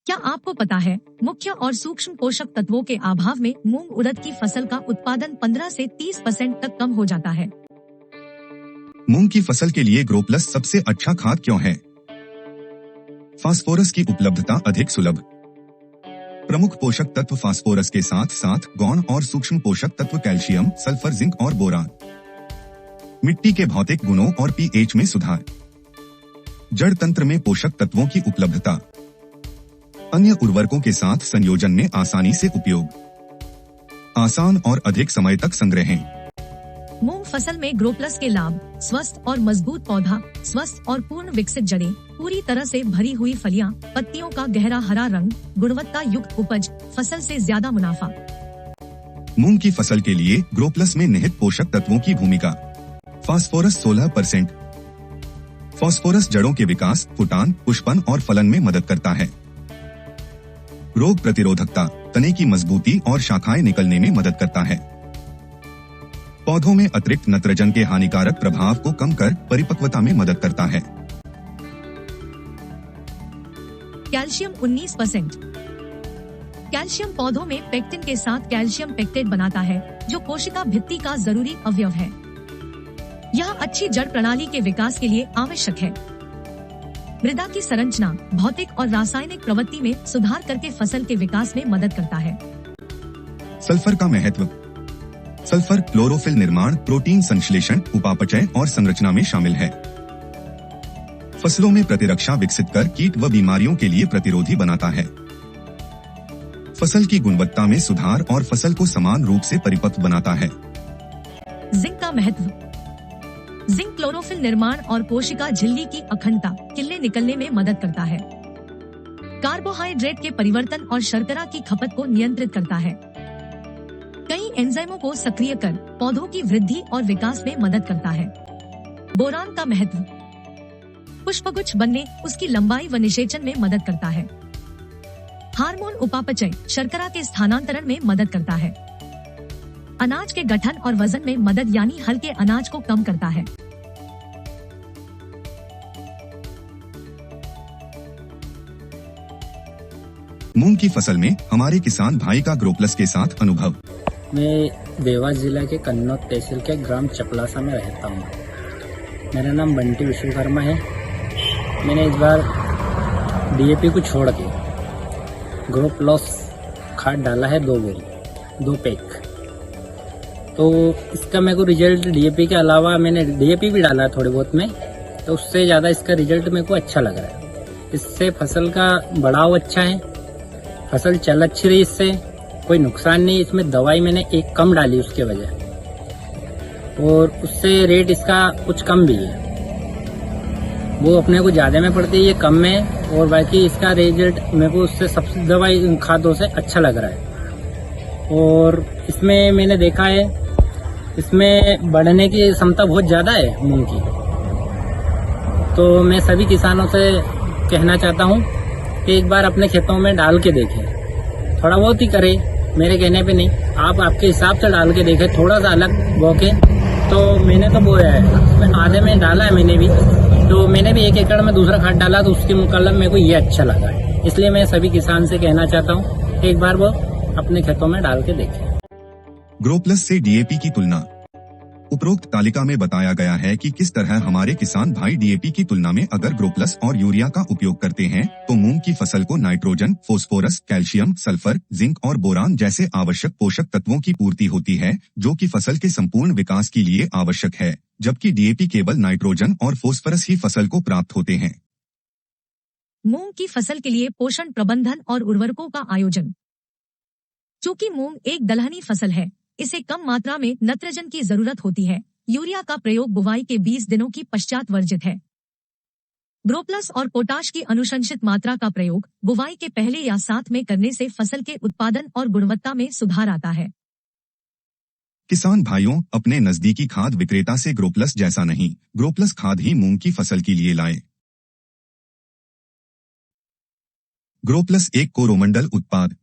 क्या आपको पता है मुख्य और सूक्ष्म पोषक तत्वों के अभाव में मूंग उड़द की फसल का उत्पादन 15 से 30% तक कम हो जाता है। मूंग की फसल के लिए ग्रोप्लस सबसे अच्छा खाद क्यों है? फास्फोरस की उपलब्धता अधिक सुलभ। प्रमुख पोषक तत्व फास्फोरस के साथ साथ गौण और सूक्ष्म पोषक तत्व कैल्शियम, सल्फर, जिंक और बोरान। मिट्टी के भौतिक गुणों और पीएच में सुधार। जड़ तंत्र में पोषक तत्वों की उपलब्धता। अन्य उर्वरकों के साथ संयोजन में आसानी से उपयोग। आसान और अधिक समय तक संग्रहण। मूंग फसल में ग्रोप्लस के लाभ: स्वस्थ और मजबूत पौधा, स्वस्थ और पूर्ण विकसित जड़ें, पूरी तरह से भरी हुई फलियां, पत्तियों का गहरा हरा रंग, गुणवत्ता युक्त उपज, फसल से ज्यादा मुनाफा। मूंग की फसल के लिए ग्रोप्लस में निहित पोषक तत्वों की भूमिका। फास्फोरस 16%। फास्फोरस जड़ों के विकास, फुटान, पुष्पन और फलन में मदद करता है। रोग प्रतिरोधकता, तने की मजबूती और शाखाएं निकलने में मदद करता है। पौधों में अतिरिक्त नाइट्रोजन के हानिकारक प्रभाव को कम कर परिपक्वता में मदद करता है। कैल्शियम 19%। कैल्शियम पौधों में पेक्टिन के साथ कैल्शियम पेक्टेट बनाता है, जो कोशिका भित्ति का जरूरी अवयव है। यह अच्छी जड़ प्रणाली के विकास के लिए आवश्यक है। मृदा की संरचना, भौतिक और रासायनिक प्रवृत्ति में सुधार करके फसल के विकास में मदद करता है। सल्फर का महत्व। सल्फर क्लोरोफिल निर्माण, प्रोटीन संश्लेषण, उपापचय और संरचना में शामिल है। फसलों में प्रतिरक्षा विकसित कर कीट व बीमारियों के लिए प्रतिरोधी बनाता है। फसल की गुणवत्ता में सुधार और फसल को समान रूप से परिपक्व बनाता है। जिंक का महत्व। जिंक क्लोरोफिल निर्माण और कोशिका झिल्ली की अखंडता, किल्ले निकलने में मदद करता है। कार्बोहाइड्रेट के परिवर्तन और शर्करा की खपत को नियंत्रित करता है। कई एंजाइमों को सक्रिय कर पौधों की वृद्धि और विकास में मदद करता है। बोरान का महत्व। पुष्पगुच्छ बनने, उसकी लंबाई व निषेचन में मदद करता है। हार्मोन उपापचय, शर्करा के स्थानांतरण में मदद करता है। अनाज के गठन और वजन में मदद, यानी हल्के अनाज को कम करता है। मूंग की फसल में हमारे किसान भाई का ग्रोप्लस के साथ अनुभव। मैं देवास जिला के कन्नौज तहसील के ग्राम चपलासा में रहता हूँ। मेरा नाम बंटी विश्वकर्मा है। मैंने इस बार डीएपी को छोड़ के ग्रोप्लस खाद डाला है 2 पैक। तो इसका मेरे को रिजल्ट डीएपी के अलावा मैंने डीएपी भी डाला है थोड़े बहुत में, तो उससे ज़्यादा इसका रिजल्ट मेरे को अच्छा लग रहा है। इससे फसल का बढ़ाव अच्छा है, फसल चल अच्छी रही, इससे कोई नुकसान नहीं। इसमें दवाई मैंने एक कम डाली उसके वजह, और उससे रेट इसका कुछ कम भी है। वो अपने को ज़्यादा में पड़ती है, ये कम में, और बाकी इसका रिजल्ट मेरे को उससे सबसे दवाई खादों से अच्छा लग रहा है। और इसमें मैंने देखा है इसमें बढ़ने की क्षमता बहुत ज़्यादा है मूंग की। तो मैं सभी किसानों से कहना चाहता हूँ कि एक बार अपने खेतों में डाल के देखें, थोड़ा बहुत ही करें, मेरे कहने पे नहीं, आप आपके हिसाब से डाल के देखें, थोड़ा सा अलग बोके। तो मैंने तो बोया है, आधे में डाला है मैंने भी, तो मैंने भी 1 एकड़ में दूसरा खाद डाला, तो उसके मुकाबले मेरे को ये अच्छा लगा है। इसलिए मैं सभी किसान से कहना चाहता हूँ कि एक बार वो अपने खेतों में डाल के देखें। ग्रोप्लस से डीएपी की तुलना। उपरोक्त तालिका में बताया गया है कि किस तरह हमारे किसान भाई डीएपी की तुलना में अगर ग्रोप्लस और यूरिया का उपयोग करते हैं तो मूंग की फसल को nitrogen, phosphorus, calcium, sulphur, zinc और बोरान जैसे आवश्यक पोषक तत्वों की पूर्ति होती है, जो कि फसल के संपूर्ण विकास के लिए आवश्यक है, जबकि डीएपी केवल नाइट्रोजन और फास्फोरस ही फसल को प्राप्त होते हैं। मूंग की फसल के लिए पोषण प्रबंधन और उर्वरकों का आयोजन। चूंकि मूंग एक दलहनी फसल है, इसे कम मात्रा में नाइट्रोजन की जरूरत होती है। यूरिया का प्रयोग बुवाई के 20 दिनों की पश्चात वर्जित है। ग्रोप्लस और पोटाश की अनुशंसित मात्रा का प्रयोग बुवाई के पहले या साथ में करने से फसल के उत्पादन और गुणवत्ता में सुधार आता है। किसान भाइयों, अपने नजदीकी खाद विक्रेता से ग्रोप्लस जैसा नहीं, ग्रोप्लस खाद ही मूंग की फसल के लिए लाएं। ग्रोप्लस एक कोरोमंडल उत्पाद